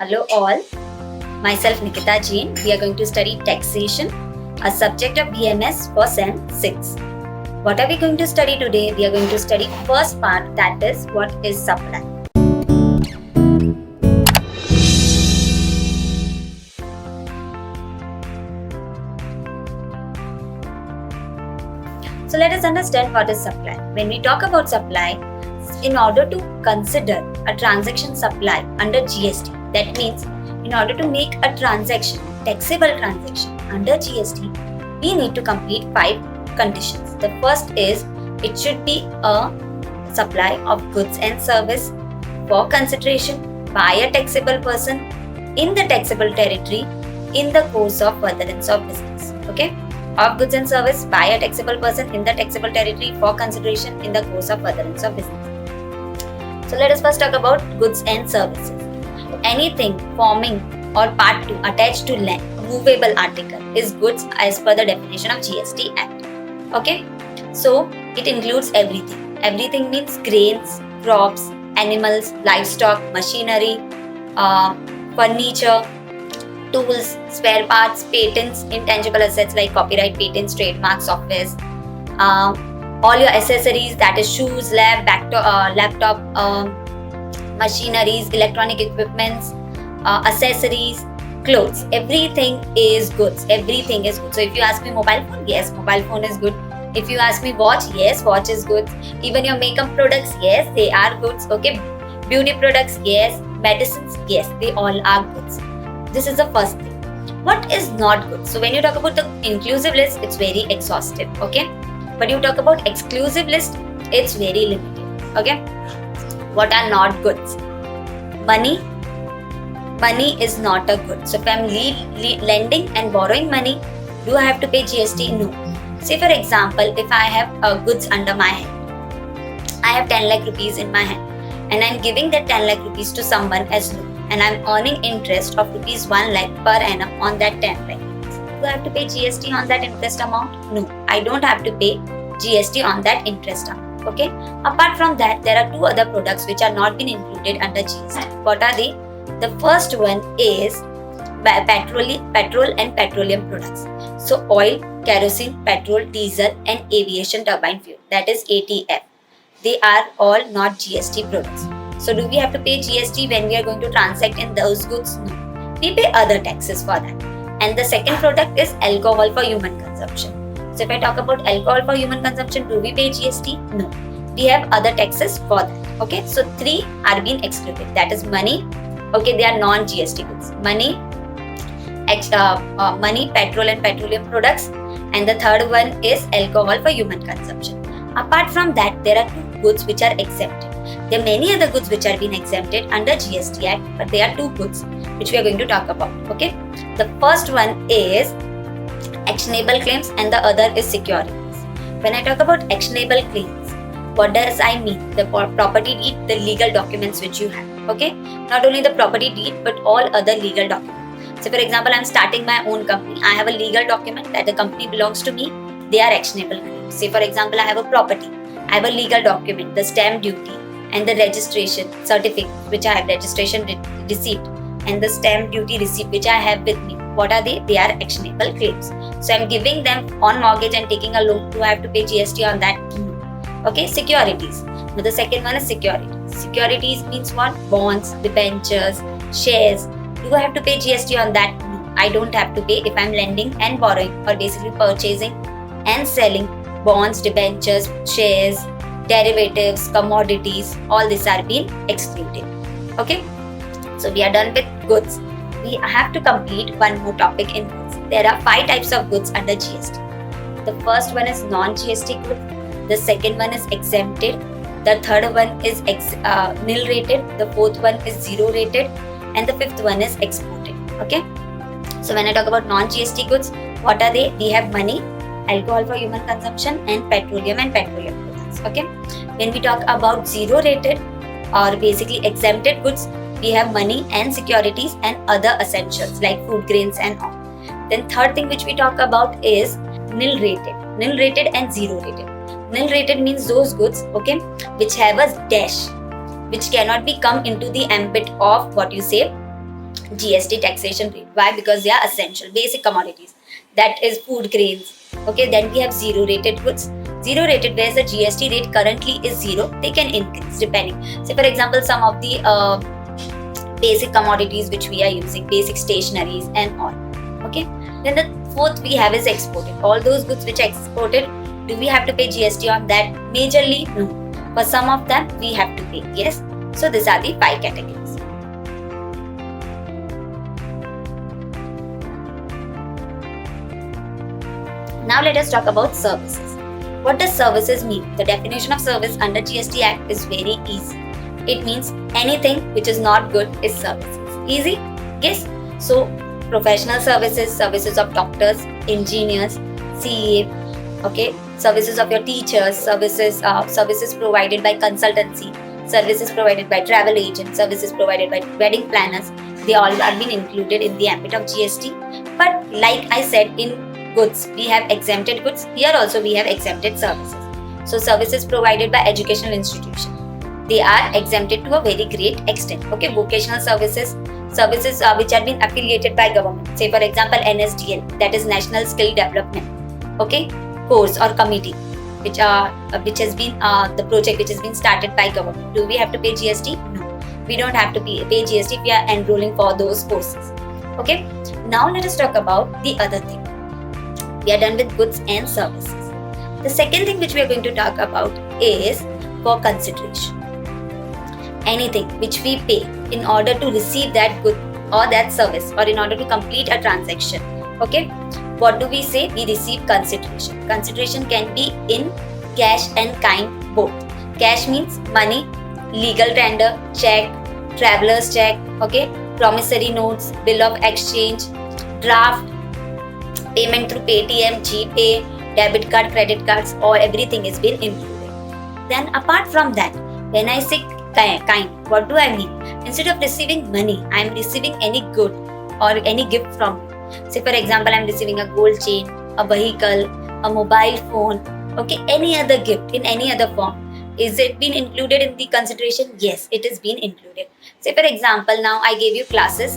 Hello all, myself Nikita Jain. We are going to study taxation, a subject of BMS for Sem 6. What are we going to study today? We are going to study first part, that is what is supply. So let us understand what is supply. When we talk about supply, in order to consider a transaction supply under GST, that means in order to make a transaction, taxable transaction under GST, we need to complete 5 conditions. The first is it should be a supply of goods and service for consideration by a taxable person in the taxable territory in the course of furtherance of business. Okay? Of goods and service by a taxable person in the taxable territory for consideration in the course of furtherance of business. So let us first talk about goods and services. Anything forming or part 2 attached to land, movable article is goods as per the definition of GST Act. Okay? So it includes everything. Everything means grains, crops, animals, livestock, machinery, furniture, tools, spare parts, patents, intangible assets like copyright, patents, trademarks, office, all your accessories, that is shoes, laptop, machineries, electronic equipments, accessories, clothes. Everything is goods. Everything is good. So if you ask me mobile phone, yes, mobile phone is good. If you ask me watch, yes, watch is good. Even your makeup products, yes, they are goods. Okay, beauty products, yes, medicines, yes, they all are goods. This is the first thing. What is not good? So when you talk about the inclusive list, it's very exhaustive, okay? But you talk about exclusive list, it's very limited, okay? What are not goods? Money is not a good. So if I'm lending and borrowing money, do I have to pay GST? No. Say for example, if I have goods under my hand, I have 10 lakh rupees in my hand and I'm giving that 10 lakh rupees to someone as loan, and I'm earning interest of rupees 1 lakh per annum on that 10 lakh. Do I have to pay GST on that interest amount? No, I don't have to pay GST on that interest amount. Okay. Apart from that, there are 2 other products which are not been included under GST. What are they? The first one is petrol and petroleum products. So oil, kerosene, petrol, diesel, and aviation turbine fuel. That is ATF. They are all not GST products. So do we have to pay GST when we are going to transact in those goods? No. We pay other taxes for that. And the second product is alcohol for human consumption. So if I talk about alcohol for human consumption, do we pay GST? No. We have other taxes for that. Okay. So 3 are being excluded. That is money. Okay, they are non-GST goods. Money, petrol and petroleum products. And the third one is alcohol for human consumption. Apart from that, there are 2 goods which are exempted. There are many other goods which are being exempted under GST Act, but there are 2 goods which we are going to talk about. Okay, the first one is actionable claims and the other is securities. When I talk about actionable claims, what does I mean? The property deed, the legal documents which you have. Okay, not only the property deed but all other legal documents. So for example, I'm starting my own company. I have a legal document that the company belongs to me. They are actionable claims. Say for example, I have a property. I have a legal document, the stamp duty and the registration certificate which I have, registration receipt and the stamp duty receipt which I have with me. What are they? They are actionable claims. So I'm giving them on mortgage and taking a loan. Do I have to pay GST on that? No. Okay, securities. Now the second one is securities. Securities means what? Bonds, debentures, shares. Do I have to pay GST on that? No, I don't have to pay if I'm lending and borrowing or basically purchasing and selling bonds, debentures, shares, derivatives, commodities. All these are being excluded. Okay, so we are done with goods. We have to complete one more topic in goods. There are 5 types of goods under GST. The first one is non-GST goods. The second one is exempted. The third one is nil rated. The fourth one is 0 rated. And the fifth one is exported. Okay. So when I talk about non-GST goods, what are they? We have money, alcohol for human consumption, and petroleum products. Okay. When we talk about 0 rated or basically exempted goods, we have money and securities and other essentials like food grains and all. Then third thing which we talk about is nil rated and 0 rated. Nil rated means those goods, okay, which have a dash, which cannot be come into the ambit of what you say GST taxation rate. Why? Because they are essential, basic commodities. That is food grains. Okay, then we have zero rated goods. Zero rated, where the GST rate currently is zero, they can increase depending. Say, for example, some of the basic commodities which we are using, basic stationaries and all. Okay, then the fourth we have is exported. All those goods which are exported, do we have to pay GST on that? Majorly, no. For some of them, we have to pay. Yes. So these are the 5 categories. Now let us talk about services. What does services mean? The definition of service under GST Act is very easy. It means anything which is not good is services. Easy? Yes. So professional services, services of doctors, engineers, CA, okay, services of your teachers, services provided by consultancy, services provided by travel agents, services provided by wedding planners. They all are been included in the ambit of GST. But like I said, in goods, we have exempted goods. Here also we have exempted services. So services provided by educational institutions, they are exempted to a very great extent. Okay, vocational services which have been affiliated by government. Say for example NSDL, that is National Skill Development. Okay, course or committee which has been the project which has been started by government. Do we have to pay GST? No, we don't have to pay GST if we are enrolling for those courses. Okay, now let us talk about the other thing. We are done with goods and services. The second thing which we are going to talk about is for consideration. Anything which we pay in order to receive that good or that service, or in order to complete a transaction. Okay, what do we say? We receive consideration. Consideration can be in cash and kind both. Cash means money, legal tender, check, traveler's check, okay, promissory notes, bill of exchange, draft, payment through Paytm, GPay, debit card, credit cards, or everything is been included. Then apart from that, when I say kind, what do I mean? Instead of receiving money, I am receiving any good or any gift from you. Say for example, I am receiving a gold chain, a vehicle, a mobile phone, okay, any other gift in any other form. Is it been included in the consideration? Yes, it is been included. Say for example, now I gave you classes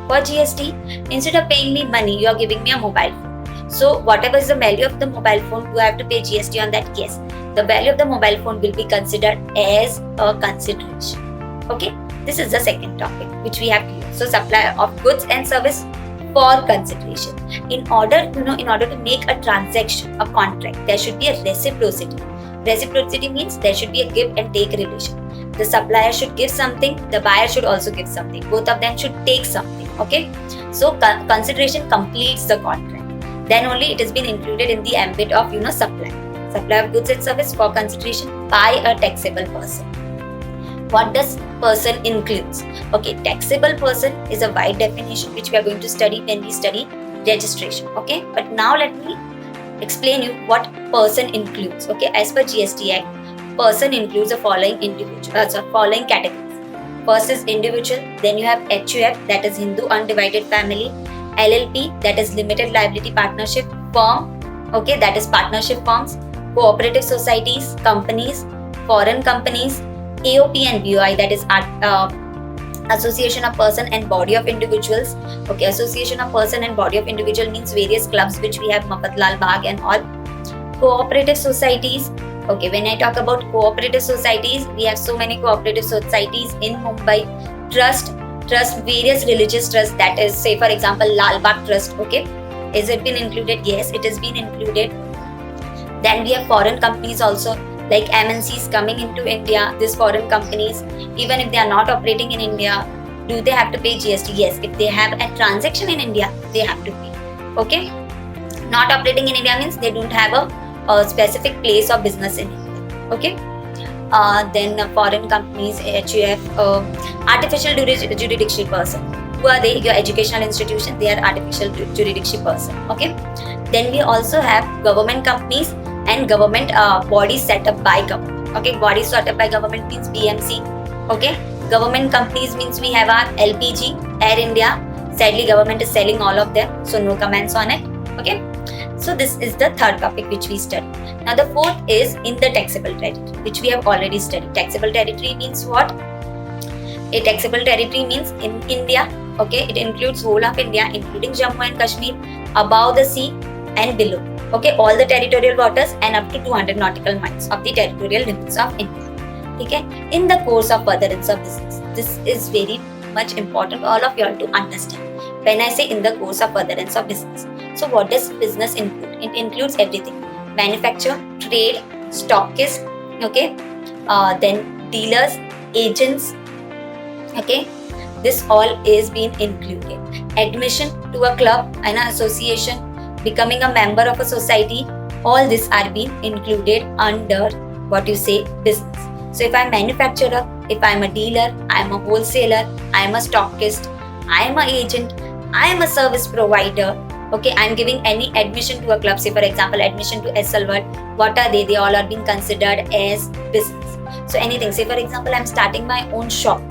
for GST. Instead of paying me money, you are giving me a mobile phone. So whatever is the value of the mobile phone, you have to pay GST on that. Yes, the value of the mobile phone will be considered as a consideration. Okay, this is the second topic which we have here. So supply of goods and service for consideration. In order to make a transaction, a contract, there should be a reciprocity. Reciprocity means there should be a give and take relation. The supplier should give something, the buyer should also give something. Both of them should take something. Okay, so consideration completes the contract. Then only it has been included in the ambit of supply of goods and service for consideration by a taxable person. What does person includes? Okay, taxable person is a wide definition which we are going to study when we study registration. Okay, but now let me explain you what person includes. Okay, as per GST Act, person includes the following following categories. First is individual, then you have HUF, that is Hindu Undivided Family, LLP, that is Limited Liability Partnership, firm, okay, that is partnership firms, cooperative societies, companies, foreign companies, AOP and BOI, that is Association of Person and Body of Individuals. Okay, Association of Person and Body of Individual means various clubs which we have, Mafatlal Bagh and all. Cooperative societies. Okay, when I talk about cooperative societies, we have so many cooperative societies in Mumbai. Trust, various religious trusts, that is, say for example, Lal Bagh Trust. Okay, is it been included? Yes, it has been included. Then we have foreign companies also, like MNCs coming into India. These foreign companies, even if they are not operating in India, do they have to pay GST? Yes, if they have a transaction in India, they have to pay. Okay, not operating in India means they don't have a specific place of business in India. Okay, then foreign companies, HUF, artificial jurisdiction person. Who are they? Your educational institution, they are artificial jurisdiction person. Okay, then we also have government companies and government bodies set up by government. Okay, bodies set up by government means BMC. Okay, government companies means we have our LPG, Air India. Sadly, government is selling all of them, so no comments on it. Okay, so this is the third topic which we study. Now the fourth is in the taxable territory, which we have already studied. Taxable territory means what? A taxable territory means in India, Okay, it includes whole of India, including Jammu and Kashmir, above the sea and below. Okay, all the territorial waters and up to 200 nautical miles of the territorial limits of India. Okay, in the course of furtherance of business, this is very much important all of you all to understand. When I say in the course of furtherance of business, so what does business include? It includes everything: manufacture, trade, stockist, okay, then dealers, agents, okay, this all is being included. Admission to a club, an association, becoming a member of a society, all this are being included under what you say business. So if I'm manufacturer, if I'm a dealer, I'm a wholesaler, I'm a stockist, I'm a agent, I'm a service provider, okay, I'm giving any admission to a club, say for example admission to SL World, what are they? They all are being considered as business. So anything, say for example I'm starting my own shop,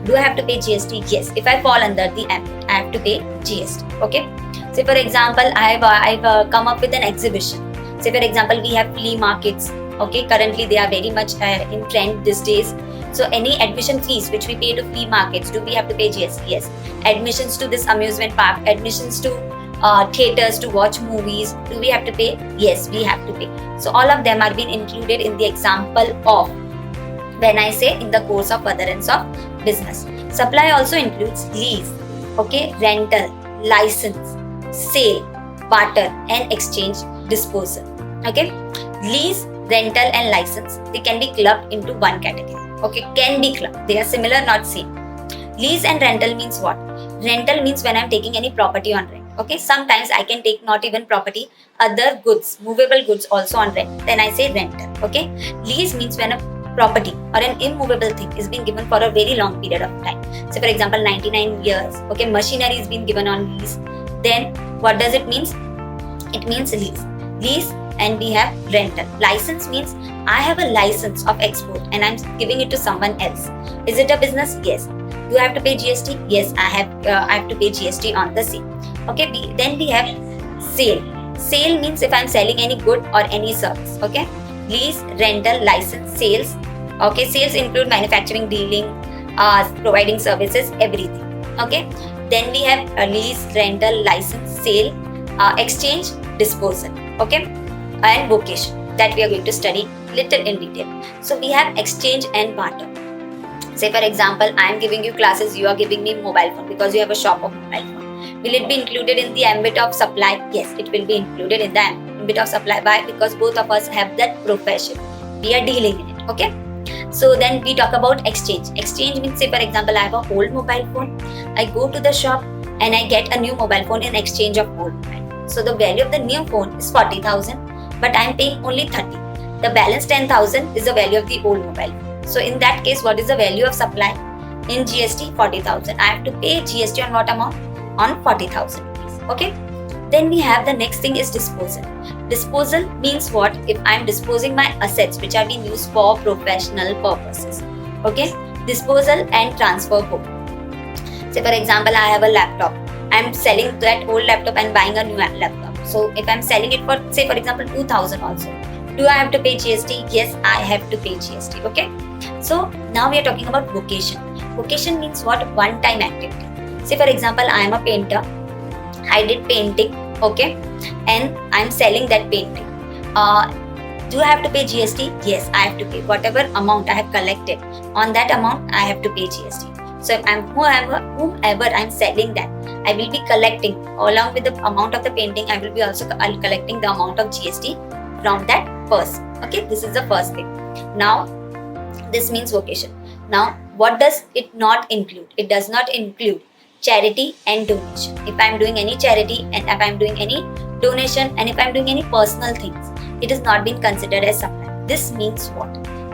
do I have to pay GST? Yes. If I fall under the ambit, I have to pay GST. Okay. Say for example, I've come up with an exhibition. Say for example, we have flea markets. Okay. Currently, they are very much in trend these days. So any admission fees which we pay to flea markets, do we have to pay GST? Yes. Admissions to this amusement park, admissions to theaters to watch movies, do we have to pay? Yes, we have to pay. So all of them are being included in the example of when I say in the course of furtherance of business. Supply also includes lease, okay, rental, license, sale, barter, and exchange, disposal. Okay, lease, rental, and license, they can be clubbed into one category. Okay, can be clubbed. They are similar, not same. Lease and rental means what? Rental means when I'm taking any property on rent. Okay, sometimes I can take not even property, other goods, movable goods also on rent. Then I say rental. Okay, lease means when a property or an immovable thing is being given for a very long period of time. So for example 99 years, okay, machinery is being given on lease. Then what does it means? It means lease, and we have rental. License means I have a license of export and I'm giving it to someone else. Is it a business? Yes. Do I have to pay GST? Yes, I have to pay GST on the same. Okay, then we have sale. Sale means if I'm selling any good or any service. Okay, lease, rental, license, sales. Okay, sales include manufacturing, dealing, providing services, everything. Okay, then we have a lease, rental, license, sale, exchange, disposal. Okay, and vocation that we are going to study little in detail. So we have exchange and barter. Say for example, I am giving you classes, you are giving me mobile phone because you have a shop of mobile phone. Will it be included in the ambit of supply? Yes, it will be included in the ambit of supply. Why? Because both of us have that profession. We are dealing in it. Okay. So then we talk about exchange. Exchange means, say for example, I have a old mobile phone. I go to the shop and I get a new mobile phone in exchange of old mobile phone. So the value of the new phone is 40,000, but I am paying only 30. The balance 10,000 is the value of the old mobile phone. So in that case, what is the value of supply? In GST, 40,000. I have to pay GST on what amount? On 40,000 rupees. Okay. Then we have the next thing is disposal. Disposal means what? If I am disposing my assets which are being used for professional purposes. Okay. Disposal and transfer both. Say for example, I have a laptop. I am selling that old laptop and buying a new laptop. So if I am selling it for, say for example, 2,000 also. Do I have to pay GST? Yes, I have to pay GST. Okay. So now we are talking about vocation. Vocation means what? One-time activity. Say for example, I am a painter. I did painting. Okay. And I am selling that painting. Do I have to pay GST? Yes, I have to pay. Whatever amount I have collected, on that amount I have to pay GST. So if whomever I'm selling that, I will be collecting along with the amount of the painting. I will be also collecting the amount of GST from that person. Okay, this is the first thing. Now, this means vocation. Now, what does it not include? It does not include charity and donation. If I'm doing any charity and if I'm doing any donation and if I'm doing any personal things, it is not being considered as supply. This means what?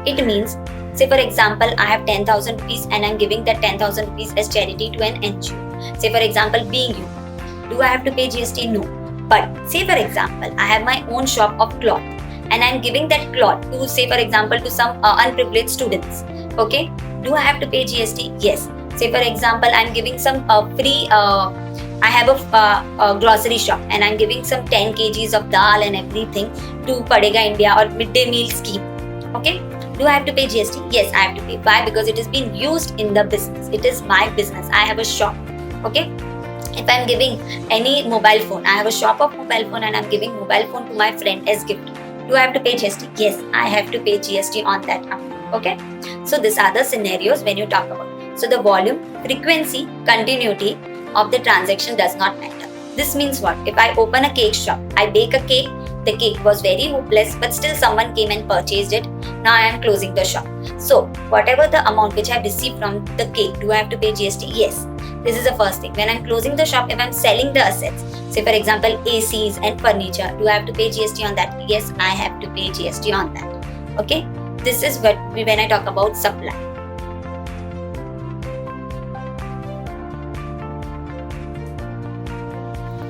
It means, say for example, I have 10,000 rupees and I'm giving that 10,000 rupees as charity to an NGO. Say for example, being you. Do I have to pay GST? No. But say for example, I have my own shop of cloth and I'm giving that cloth to, say for example, to some unprivileged students. Okay. Do I have to pay GST? Yes. Say for example, I'm giving some free, I have a grocery shop and I'm giving some 10 kgs of dal and everything to Padega India or midday meal scheme. Okay. Do I have to pay GST? Yes, I have to pay. Why? Because it is being used in the business. It is my business. I have a shop. Okay, if I'm giving any mobile phone, I have a shop of mobile phone and I'm giving mobile phone to my friend as gift, do I have to pay GST? Yes, I have to pay GST on that amount. Okay, so these are the scenarios when you talk about. So the volume, frequency, continuity of the transaction does not matter. This means what? If I open a cake shop, I bake a cake, the cake was very hopeless, but still someone came and purchased it. Now I am closing the shop. So whatever the amount which I have received from the cake, do I have to pay GST? Yes. This is the first thing. When I'm closing the shop, if I'm selling the assets, say for example ACs and furniture, do I have to pay GST on that? Yes, I have to pay GST on that. Okay, this is what when I talk about supply.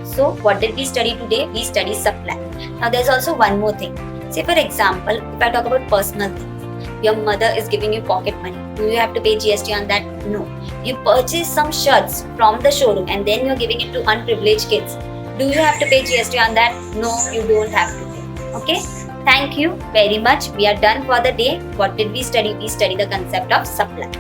So what did we study today? We study supply. Now there's also one more thing. Say for example, if I talk about personal things, your mother is giving you pocket money. Do you have to pay GST on that? No. You purchase some shirts from the showroom and then you're giving it to unprivileged kids. Do you have to pay GST on that? No, you don't have to pay. Okay? Thank you very much. We are done for the day. What did we study? We study the concept of supply.